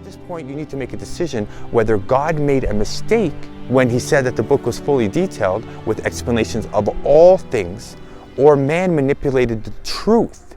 this point, you need to make a decision whether God made a mistake when he said that the book was fully detailed with explanations of all things, or man manipulated the truth.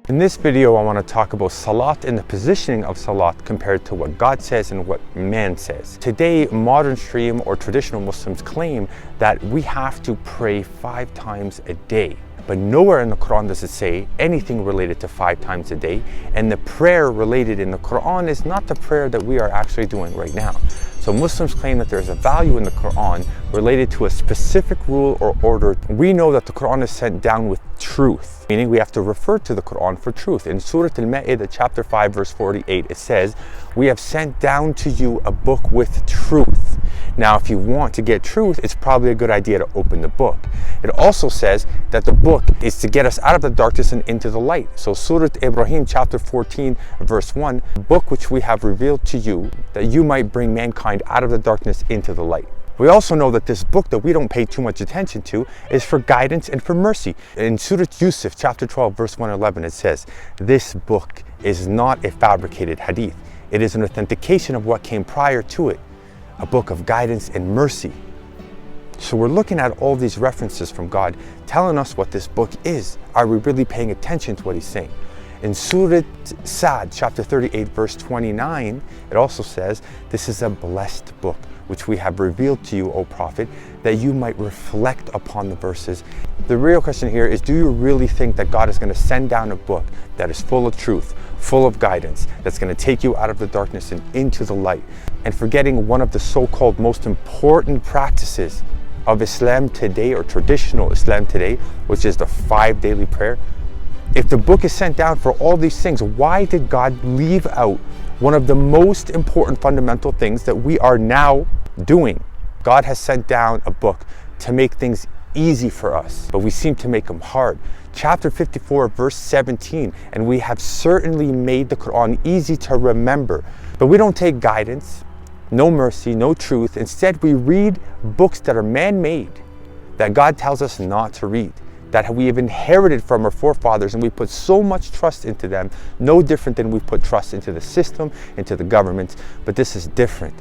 In this video, I want to talk about Salat and the positioning of Salat compared to what God says and what man says. Today, modern stream or traditional Muslims claim that we have to pray 5 times a day. But nowhere in the Quran does it say anything related to 5 times a day. And the prayer related in the Quran is not the prayer that we are actually doing right now. So Muslims claim that there's a value in the Quran related to a specific rule or order. We know that the Quran is sent down with truth, meaning we have to refer to the Quran for truth. In Surah Al-Ma'idah, chapter 5, verse 48, it says, "We have sent down to you a book with truth." Now, if you want to get truth, it's probably a good idea to open the book. It also says that the book is to get us out of the darkness and into the light. So Surah Ibrahim, chapter 14, verse 1, "The book which we have revealed to you, that you might bring mankind out of the darkness into the light." We also know that this book that we don't pay too much attention to is for guidance and for mercy. In Surah Yusuf, chapter 12, verse 111, it says, "This book is not a fabricated hadith. It is an authentication of what came prior to it, a book of guidance and mercy." So we're looking at all these references from God telling us what this book is. Are we really paying attention to what he's saying? In Surah Sad, chapter 38, verse 29, it also says, "This is a blessed book, which we have revealed to you, O Prophet, that you might reflect upon the verses." The real question here is, do you really think that God is going to send down a book that is full of truth, full of guidance, that's going to take you out of the darkness and into the light? And forgetting one of the so-called most important practices of Islam today, or traditional Islam today, which is the 5 daily prayer. If the book is sent down for all these things, why did God leave out one of the most important fundamental things that we are now doing? God has sent down a book to make things easy for us, but we seem to make them hard. Chapter 54, verse 17, "And we have certainly made the Quran easy to remember." But we don't take guidance, no mercy, no truth. Instead, we read books that are man-made, that God tells us not to read, that we have inherited from our forefathers, and we put so much trust into them, no different than we put trust into the system, into the government. But this is different.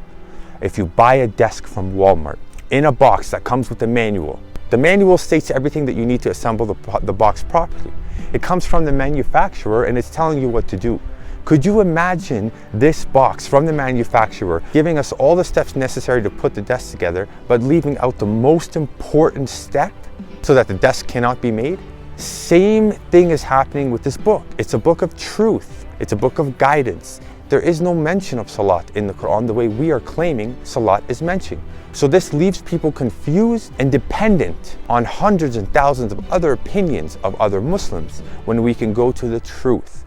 If you buy a desk from Walmart in a box that comes with a manual, the manual states everything that you need to assemble the box properly. It comes from the manufacturer and it's telling you what to do. Could you imagine this box from the manufacturer giving us all the steps necessary to put the desk together, but leaving out the most important step so that the desk cannot be made? Same thing is happening with this book. It's a book of truth. It's a book of guidance. There is no mention of Salat in the Quran the way we are claiming Salat is mentioned. So this leaves people confused and dependent on hundreds and thousands of other opinions of other Muslims when we can go to the truth.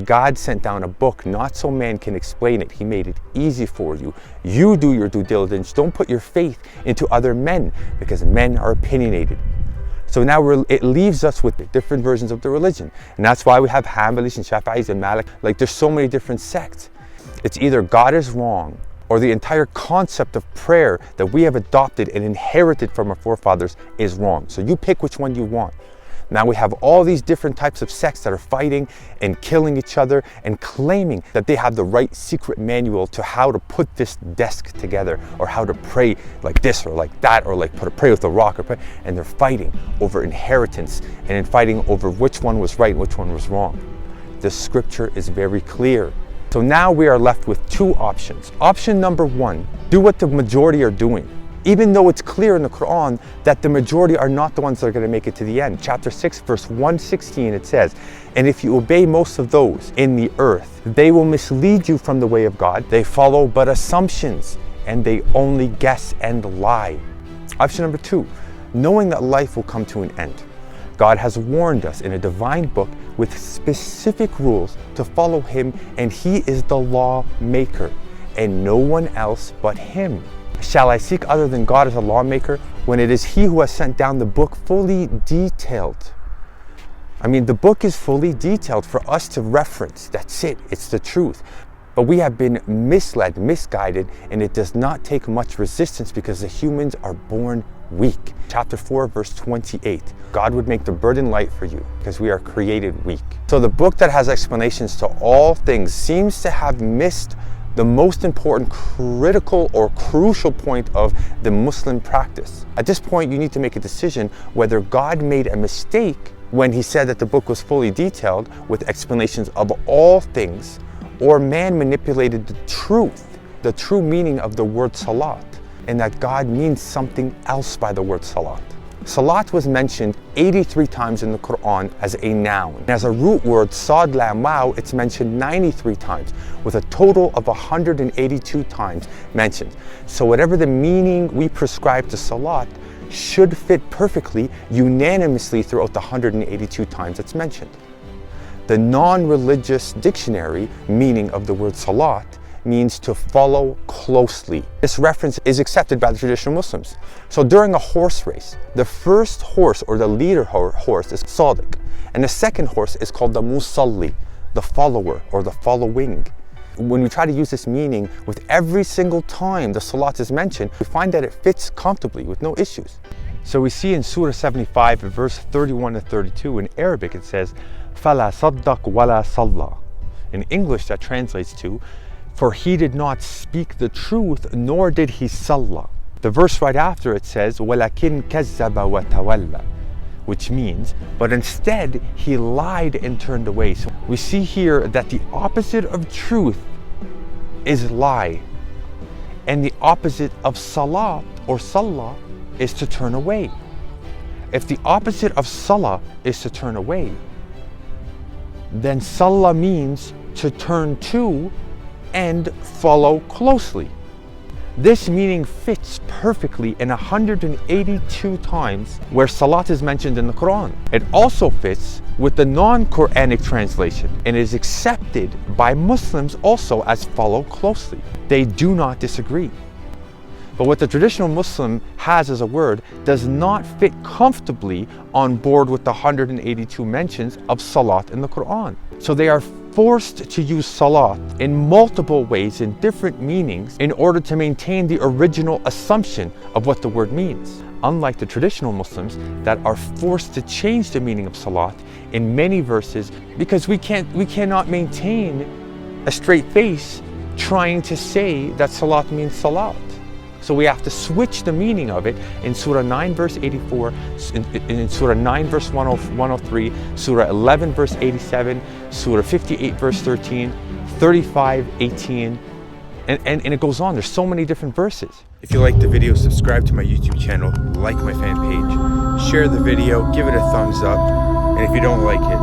God sent down a book not so man can explain it. He made it easy for you. You do your due diligence. Don't put your faith into other men, because men are opinionated. So now it leaves us with different versions of the religion. And that's why we have Hanbalis and Shafi'is and Malik. Like, there's so many different sects. It's either God is wrong, or the entire concept of prayer that we have adopted and inherited from our forefathers is wrong. So you pick which one you want. Now we have all these different types of sects that are fighting and killing each other and claiming that they have the right secret manual to how to put this desk together, or how to pray like this or like that, or like pray with a rock, or pray. And they're fighting over inheritance and in fighting over which one was right and which one was wrong. The scripture is very clear. So now we are left with 2 options. Option number 1, do what the majority are doing, even though it's clear in the Quran that the majority are not the ones that are going to make it to the end. Chapter 6, verse 116, it says, "And if you obey most of those in the earth, they will mislead you from the way of God. They follow but assumptions, and they only guess and lie." Option number 2, knowing that life will come to an end. God has warned us in a divine book with specific rules to follow him, and he is the lawmaker, and no one else but him. Shall I seek other than God as a lawmaker when it is he who has sent down the book fully detailed? I mean, the book is fully detailed for us to reference. That's it. It's the truth. But we have been misled, misguided, and it does not take much resistance because the humans are born weak. Chapter 4, verse 28. God would make the burden light for you because we are created weak. So the book that has explanations to all things seems to have missed the most important, critical or crucial point of the Muslim practice. At this point, you need to make a decision whether God made a mistake when he said that the book was fully detailed with explanations of all things, or man manipulated the true meaning of the word salat, and that God means something else by the word salat. Salat was mentioned 83 times in the Quran as a noun. And as a root word, sad lam wow, it's mentioned 93 times, with a total of 182 times mentioned. So whatever the meaning we prescribe to salat should fit perfectly, unanimously throughout the 182 times it's mentioned. The non-religious dictionary meaning of the word salat means to follow closely. This reference is accepted by the traditional Muslims. So during a horse race, the first horse or the leader horse is Sadiq, and the second horse is called the Musalli, the follower or the following. When we try to use this meaning with every single time the Salat is mentioned, we find that it fits comfortably with no issues. So we see in Surah 75, verse 31 to 32, in Arabic it says, فَلَا صَدَّقْ وَلَا صَلَّى. In English that translates to, for he did not speak the truth, nor did he salah. The verse right after it says, وَلَكِنْ كَذَّبَ وَتَوَلَّى, which means, but instead he lied and turned away. So we see here that the opposite of truth is lie, and the opposite of salat or salah is to turn away. If the opposite of salah is to turn away, then salah means to turn to and follow closely. This meaning fits perfectly in 182 times where salat is mentioned in the Quran. It also fits with the non-Quranic translation and is accepted by Muslims also as follow closely. They do not disagree. But what the traditional Muslim has as a word does not fit comfortably on board with the 182 mentions of salat in the Quran. So they are forced to use salat in multiple ways in different meanings in order to maintain the original assumption of what the word means. Unlike the traditional Muslims that are forced to change the meaning of salat in many verses because we cannot maintain a straight face trying to say that salat means salat. So we have to switch the meaning of it in Surah 9 verse 84, in Surah 9 verse 103, Surah 11 verse 87, Surah 58 verse 13, 35, 18, and it goes on. There's so many different verses. If you like the video, subscribe to my YouTube channel, like my fan page, share the video, give it a thumbs up, and if you don't like it,